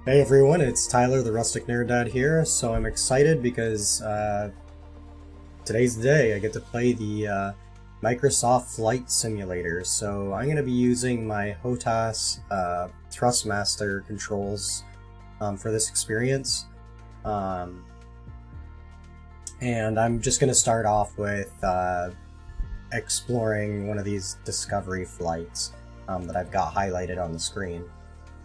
Hey everyone, it's Tyler, the Rustic Nerd Dad here. So I'm excited because today's the day I get to play the Microsoft Flight Simulator. So I'm going to be using my Hotas Thrustmaster controls for this experience. And I'm just going to start off with exploring one of these discovery flights that I've got highlighted on the screen.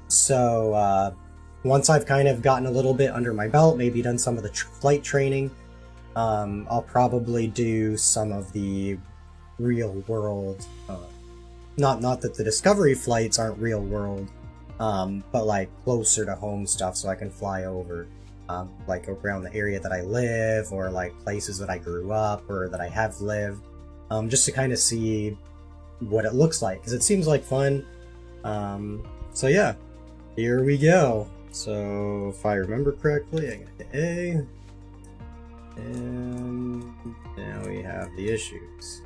So once I've kind of gotten a little bit under my belt, maybe done some of the flight training, I'll probably do some of the real world, not that the discovery flights aren't real world, but like closer to home stuff, so I can fly over like around the area that I live, or like places that I grew up or that I have lived, just to kind of see what it looks like, because it seems like fun. So yeah, here we go. So if I remember correctly, I'm gonna hit A, and now we have the issues.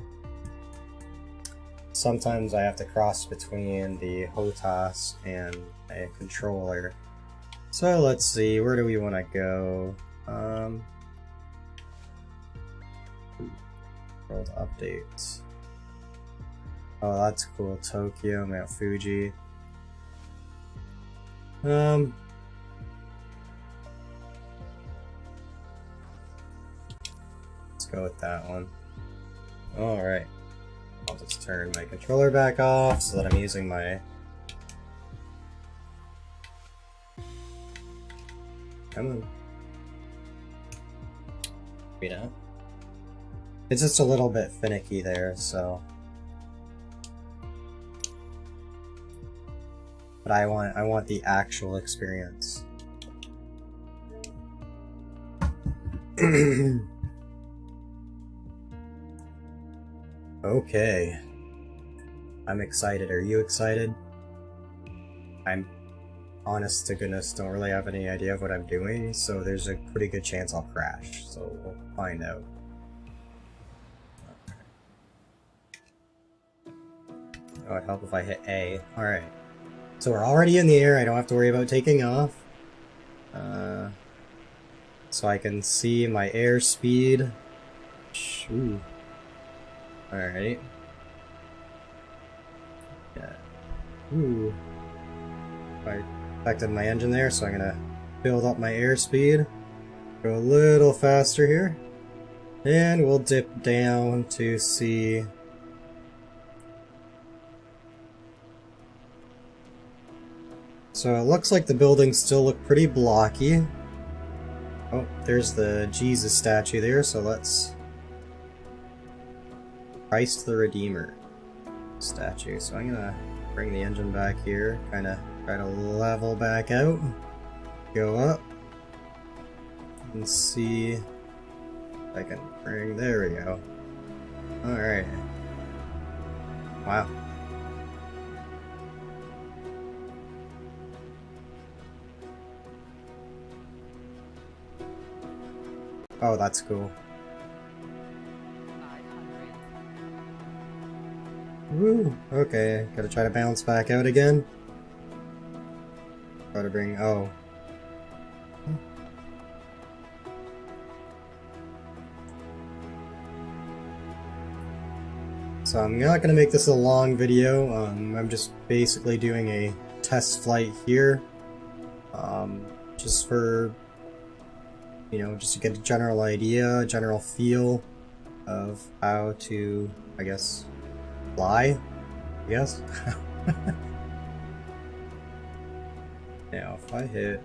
Sometimes I have to cross between the HOTAS and a controller. So let's see, where do we want to go? World updates. Oh, that's cool. Tokyo, Mount Fuji. Let's go with that one. Alright. I'll just turn my controller back off so that I'm using my... Come on. You know? It's just a little bit finicky there, so... But I want the actual experience. Okay. I'm excited. Are you excited? I'm, honest to goodness, don't really have any idea of what I'm doing, so there's a pretty good chance I'll crash, so we'll find out. Oh, it'd help if I hit A. Alright. So we're already in the air, I don't have to worry about taking off. So I can see my airspeed. Ooh. Alright. Yeah. Ooh. I affected my engine there, so I'm gonna build up my airspeed. Go a little faster here. And we'll dip down to see... So it looks like the buildings still look pretty blocky. Oh, there's the Jesus statue there, so let's... Christ the Redeemer statue. So I'm gonna bring the engine back here, kind of try to level back out, go up, and see if I can bring... There we go. Alright. Wow. Oh, that's cool. Woo! Okay, gotta try to bounce back out again. Try to bring... oh. So I'm not gonna make this a long video, I'm just basically doing a test flight here. Just for... you know, just to get a general idea, a general feel of how to, I guess, fly, I guess. Now, if I hit...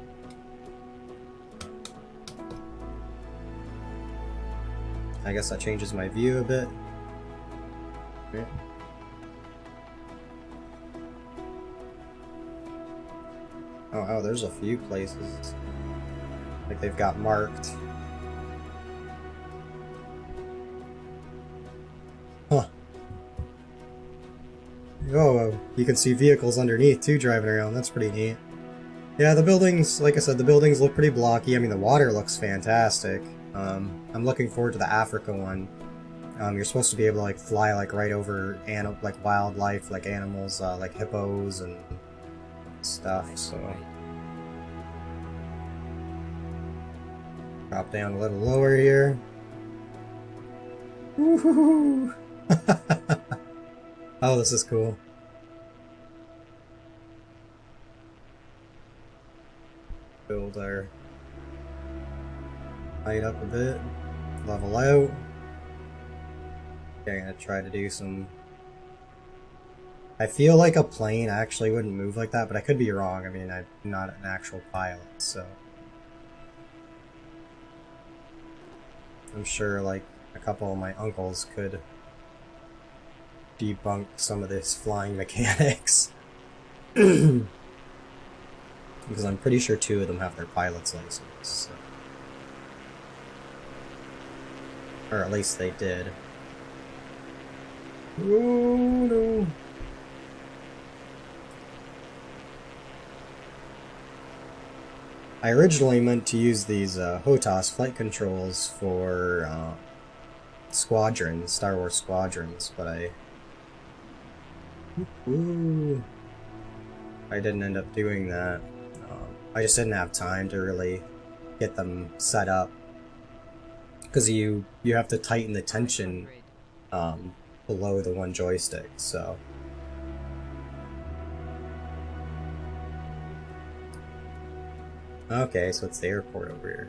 I guess that changes my view a bit. Okay. Oh, there's a few places. Like they've got marked. Huh. Oh, you can see vehicles underneath too driving around. That's pretty neat. Yeah, the buildings, like I said, the buildings look pretty blocky. I mean, the water looks fantastic. I'm looking forward to the Africa one. You're supposed to be able to like fly like right over like wildlife, like animals, like hippos and stuff. So Drop down a little lower here. Woohoo! Oh, this is cool. Build our height up a bit. Level out. Okay, I'm gonna try to do some... I feel like a plane actually wouldn't move like that, but I could be wrong. I mean, I'm not an actual pilot, so... I'm sure, like, a couple of my uncles could debunk some of this flying mechanics. Because I'm pretty sure 2 of them have their pilot's license, so. Or at least they did. Oh no. I originally meant to use these Hotas flight controls for squadrons, Star Wars squadrons, but I didn't end up doing that. I just didn't have time to really get them set up, because you have to tighten the tension below the one joystick, so. Okay, so it's the airport over here.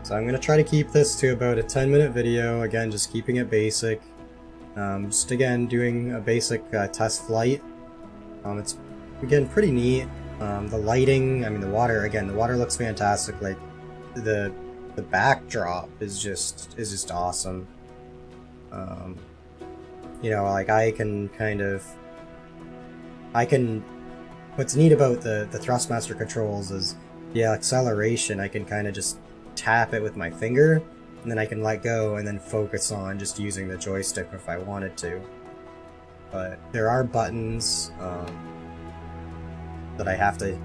So I'm going to try to keep this to about a 10-minute video, again just keeping it basic. Just again doing a basic test flight. It's again pretty neat. The lighting, I mean the water, again the water looks fantastic. Like the backdrop is just awesome. You know, like what's neat about the Thrustmaster controls is the acceleration. I can kind of just tap it with my finger, and then I can let go and then focus on just using the joystick if I wanted to. But there are buttons that I have to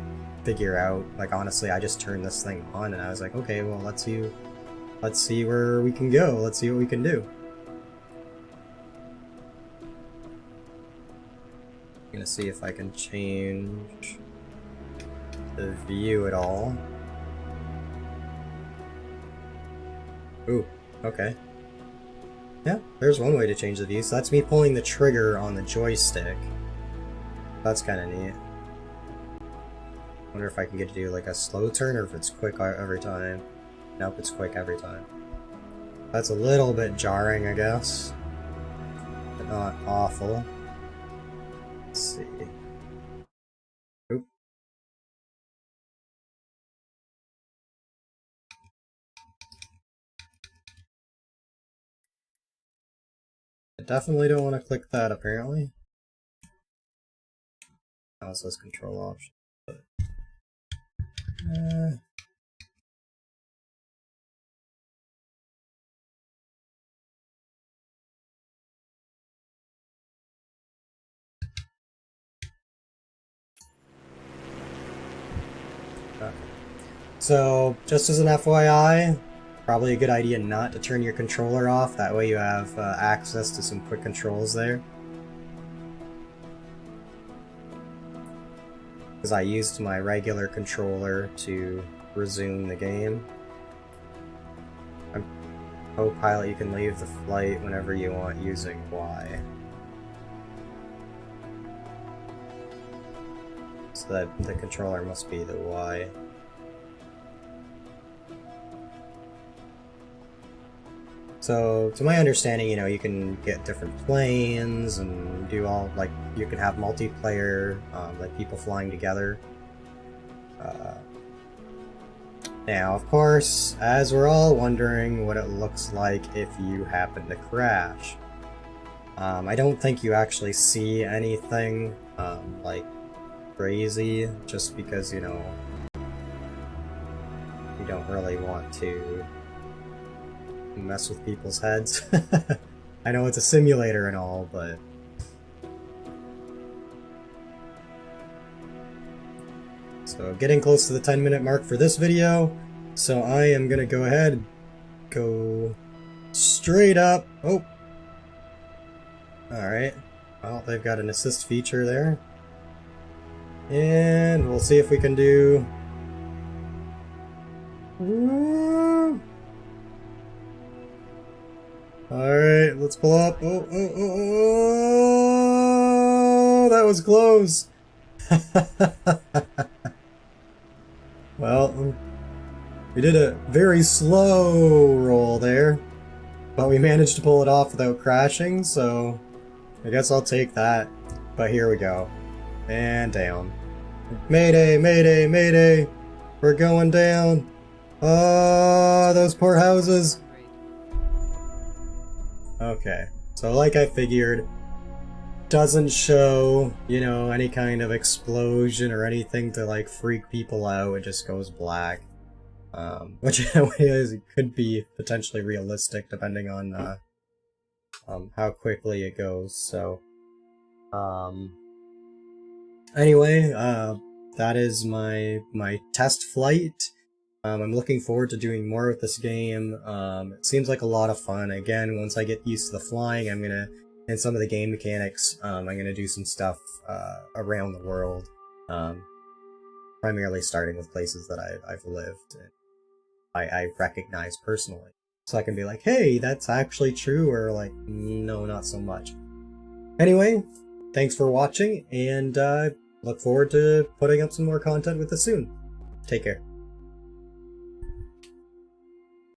figure out. Like honestly, I just turned this thing on and I was like, okay, well let's see where we can go. Let's see what we can do. I'm gonna see if I can change the view at all. Ooh, okay. Yeah, there's one way to change the view. So that's me pulling the trigger on the joystick. That's kind of neat. Wonder if I can get to do like a slow turn or if it's quick every time. Nope, it's quick every time. That's a little bit jarring, I guess, but not awful. Let's see. Oop. I definitely don't want to click that, apparently. Now it says control option. But, okay. So, just as an FYI, probably a good idea not to turn your controller off. That way you have access to some quick controls there. Because I used my regular controller to resume the game. Co-pilot, you can leave the flight whenever you want using Y. So that the controller must be the Y. So, to my understanding, you know, you can get different planes and do all, like, you can have multiplayer, like people flying together. Now, of course, as we're all wondering what it looks like if you happen to crash. I don't think you actually see anything, like, crazy, just because, you know, you don't really want to mess with people's heads. I know it's a simulator and all, but... So, getting close to the 10-minute mark for this video, so I am gonna go ahead and go straight up. Oh! Alright. Well, they've got an assist feature there. And we'll see if we can do... Woo! Alright, let's pull up. Oh, oh, oh, oh, that was close. Well, we did a very slow roll there, but we managed to pull it off without crashing, so I guess I'll take that. But here we go. And down. Mayday, mayday, mayday! We're going down! Oh, those poor houses! Okay, so like I figured, doesn't show, you know, any kind of explosion or anything to like freak people out. It just goes black, which in a way could be potentially realistic depending on how quickly it goes. So anyway, that is my test flight. I'm looking forward to doing more with this game. It seems like a lot of fun. Again, once I get used to the flying, and some of the game mechanics, I'm gonna do some stuff around the world, primarily starting with places that I've lived and I recognize personally. So I can be like, hey, that's actually true, or like, no, not so much. Anyway, thanks for watching, and look forward to putting up some more content with this soon. Take care.